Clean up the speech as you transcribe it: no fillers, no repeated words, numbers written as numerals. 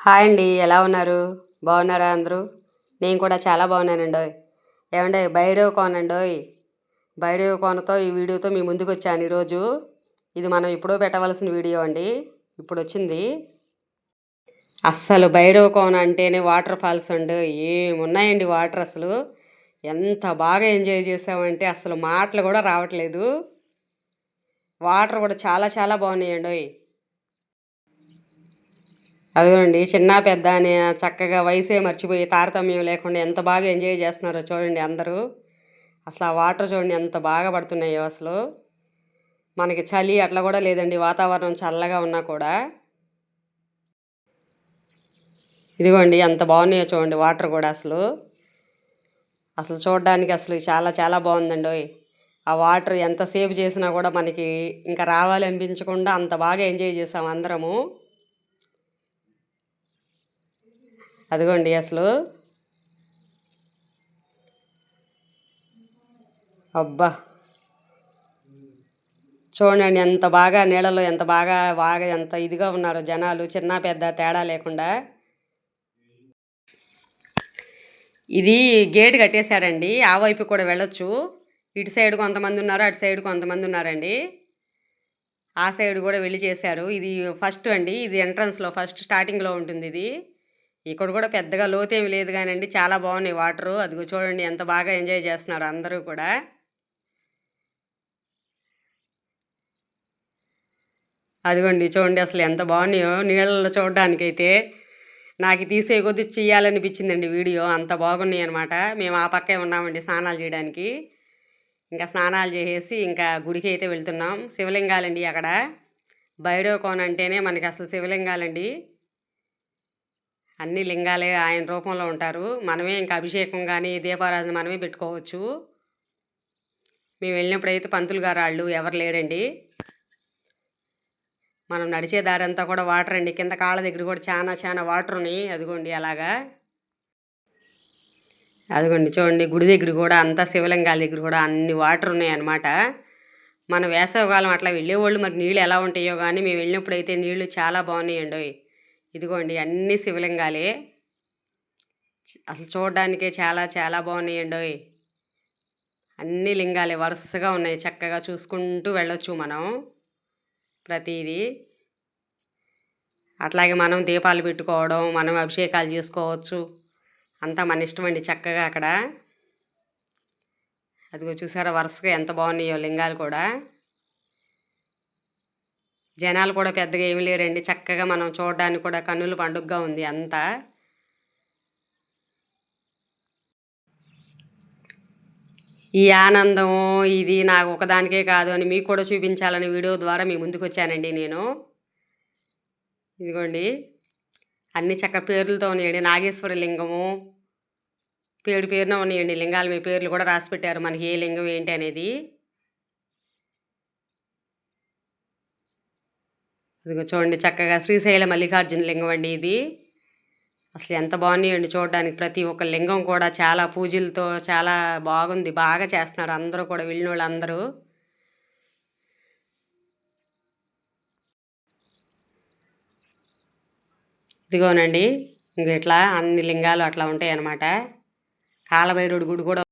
Hi అండి, ఎలా ఉన్నారు? బాగున్నారా అందరూ? నేను కూడా చాలా బాగున్నానండోయ్. ఏమండే భైరవ కోన అండోయ్. భైరవ కోనతో ఈ వీడియోతో మీ ముందుకు వచ్చాను ఈరోజు. ఇది మనం ఎప్పుడో పెట్టవలసిన వీడియో అండి, ఇప్పుడు వచ్చింది. అస్సలు భైరవ కోన అంటేనే వాటర్ ఫాల్స్ అండి, ఏమున్నాయండి వాటర్. అసలు ఎంత బాగా ఎంజాయ్ చేసామంటే అసలు మాటలు కూడా రావట్లేదు. వాటర్ కూడా చాలా చాలా బాగున్నాయండి. అదేనండి, చిన్న పెద్ద అని చక్కగా వయసే మర్చిపోయి తారతమ్యం లేకుండా ఎంత బాగా ఎంజాయ్ చేస్తున్నారో చూడండి అందరూ. అసలు ఆ వాటర్ చూడండి ఎంత బాగా పడుతున్నాయో. అసలు మనకి చలి అట్లా కూడా లేదండి, వాతావరణం చల్లగా ఉన్నా కూడా. ఇదిగోండి ఎంత బాగున్నాయో చూడండి వాటర్ కూడా. అసలు అసలు చూడడానికి అసలు చాలా చాలా బాగుందండి. ఆ వాటర్ ఎంత సేవ్ చేసినా కూడా మనకి ఇంకా రావాలి అనిపించకుండా అంత బాగా ఎంజాయ్ చేసాం అందరము. అదిగోండి అసలు అబ్బా, చూడండి ఎంత బాగా నీళ్ళలో ఎంత బాగా బాగా ఎంత ఇదిగా ఉన్నారో జనాలు, చిన్న పెద్ద తేడా లేకుండా. ఇది గేట్ కట్టేశారండి, ఆ వైపు కూడా వెళ్ళొచ్చు. ఇటు సైడ్ కొంతమంది ఉన్నారు, అటు సైడ్ కొంతమంది ఉన్నారండి. ఆ సైడ్ కూడా వెళ్ళి చేశారు. ఇది ఫస్ట్ అండి, ఇది ఎంట్రన్స్లో ఫస్ట్ స్టార్టింగ్లో ఉంటుంది ఇది. ఇక్కడ కూడా పెద్దగా లోతేమి లేదు కానండి, చాలా బాగున్నాయి వాటరు. అదిగో చూడండి ఎంత బాగా ఎంజాయ్ చేస్తున్నారు అందరూ కూడా. అదిగోండి చూడండి అసలు ఎంత బాగున్నాయో నీళ్ళలో చూడడానికైతే. నాకు తీసే కొద్ది చెయ్యాలనిపించిందండి వీడియో, అంత బాగున్నాయి అనమాట. మేము ఆ పక్కే ఉన్నామండి స్నానాలు చేయడానికి. ఇంకా స్నానాలు చేసేసి ఇంకా గుడికి అయితే వెళ్తున్నాం. శివలింగాలండి అక్కడ. భైరవ కోన అంటేనే మనకి అసలు శివలింగాలండి. అన్ని లింగాలే ఆయన రూపంలో ఉంటారు. మనమే ఇంకా అభిషేకం కానీ దీపారాధన మనమే పెట్టుకోవచ్చు. మేము వెళ్ళినప్పుడైతే పంతులు గారు వాళ్ళు ఎవరు లేరండి. మనం నడిచే దారి అంతా కూడా వాటర్ అండి, కింద కాళ్ళ దగ్గర కూడా చాలా చాలా వాటర్ ఉన్నాయి. అదిగోండి అలాగా. అదిగోండి చూడండి గుడి దగ్గర కూడా అంతా శివలింగాల దగ్గర కూడా అన్ని వాటర్ ఉన్నాయి అన్నమాట. మన వేసవకాలం అట్లా వెళ్ళేవాళ్ళు మరి నీళ్ళు ఎలా ఉంటాయో కానీ మేము వెళ్ళినప్పుడు అయితే నీళ్లు చాలా బాగున్నాయండి. ఇదిగోండి అన్ని శివలింగాలే. అసలు చూడడానికే చాలా చాలా బాగున్నాయండి. అన్ని లింగాలే వరుసగా ఉన్నాయి, చక్కగా చూసుకుంటూ వెళ్ళొచ్చు మనం ప్రతిదీ. అట్లాగే మనం దీపాలు పెట్టుకోవడం, మనం అభిషేకాలు చేసుకోవచ్చు, అంతా మన ఇష్టం అండి చక్కగా అక్కడ. అదిగో చూసారా వరుసగా ఎంత బాగున్నాయో లింగాలు కూడా. జనాలు కూడా పెద్దగా ఏమి లేరండి, చక్కగా మనం చూడడానికి కూడా కన్నుల పండుగగా ఉంది అంతా. ఈ ఆనందం ఇది నాకు ఒకదానికే కాదు అని మీకు కూడా చూపించాలని వీడియో ద్వారా మీ ముందుకు వచ్చానండి నేను. ఇదిగోండి అన్ని చక్క పేర్లతో ఉన్నాయండి. నాగేశ్వర లింగము పేరు పేరున ఉన్నాయండి లింగాలు, మీ పేర్లు కూడా రాసి పెట్టారు మనకి ఏ లింగం ఏంటి అనేది. ఇదిగో చూడండి చక్కగా శ్రీశైల మల్లికార్జున లింగం అండి ఇది. అసలు ఎంత బాగున్నాయండి చూడడానికి. ప్రతి ఒక్క లింగం కూడా చాలా పూజలతో చాలా బాగుంది, బాగా చేస్తున్నారు అందరూ కూడా వెళ్ళిన వాళ్ళందరూ. ఇదిగోనండి ఇంక ఇట్లా అన్ని లింగాలు అట్లా ఉంటాయి అన్నమాట. కాలభైరవుడి గుడి కూడా